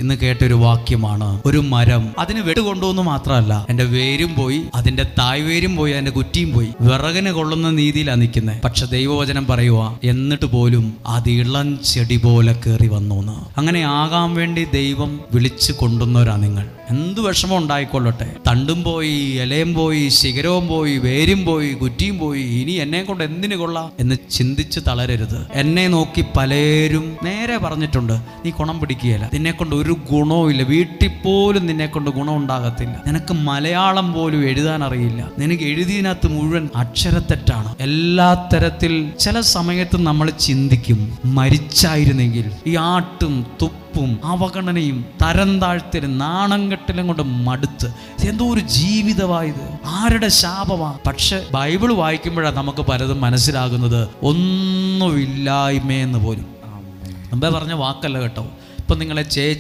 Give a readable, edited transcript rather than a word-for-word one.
ഇന്ന് കേട്ടൊരു വാക്യമാണ്. ഒരു മരം അതിന് വെട്ടുകൊണ്ടുവന്ന് മാത്രമല്ല, എൻ്റെ വേരും പോയി, അതിൻ്റെ തായ്വേരും പോയി, അതിൻ്റെ കുറ്റിയും പോയി, വിറകിന് കൊള്ളുന്ന രീതിയിലാണ് നിൽക്കുന്നത്. പക്ഷെ ദൈവവചനം പറയുക, എന്നിട്ട് പോലും അത് ഇളം ചെടി പോലെ കയറി വന്നു എന്ന്. അങ്ങനെ ആകാൻ വേണ്ടി ദൈവം വിളിച്ചു കൊണ്ടുവന്നവരാ നിങ്ങൾ. എന്ത് വിഷമം ഉണ്ടായിക്കൊള്ളട്ടെ, തണ്ടും പോയി, ഇലയും പോയി, ശിഖരവും പോയി, വേരും പോയി, കുറ്റിയും പോയി, ഇനി എന്നെ കൊണ്ട് എന്തിനു കൊള്ളാം എന്ന് ചിന്തിച്ച് തളരരുത്. എന്നെ നോക്കി പലരും നേരെ പറഞ്ഞിട്ടുണ്ട്, നീ ഗുണം പിടിക്കുകയില്ല, നിന്നെ കൊണ്ട് ഒരു ഗുണവും ഇല്ല, വീട്ടിൽ പോലും നിന്നെ കൊണ്ട് ഗുണം ഉണ്ടാകത്തില്ല, നിനക്ക് മലയാളം പോലും എഴുതാൻ അറിയില്ല, നിനക്ക് എഴുതിയതിനകത്ത് മുഴുവൻ അക്ഷരത്തെറ്റാണ്. എല്ലാ തരത്തിൽ ചില സമയത്ത് നമ്മൾ ചിന്തിക്കും, മരിച്ചായിരുന്നെങ്കിൽ. ഈ ആട്ടും തുപ്പും അവഗണനയും തരം താഴ്ത്തലും നാണം കെട്ടലും കൊണ്ട് മടുത്ത് എന്തോ ഒരു ജീവിതമായത്, ആരുടെ ശാപമാ. പക്ഷെ ബൈബിൾ വായിക്കുമ്പോഴാണ് നമുക്ക് പലതും മനസ്സിലാകുന്നത്, ഒന്നുമില്ലായ്മയെന്ന് പോലും. മുമ്പേ പറഞ്ഞ വാക്കല്ല കേട്ടോ. ഇപ്പം നിങ്ങളെ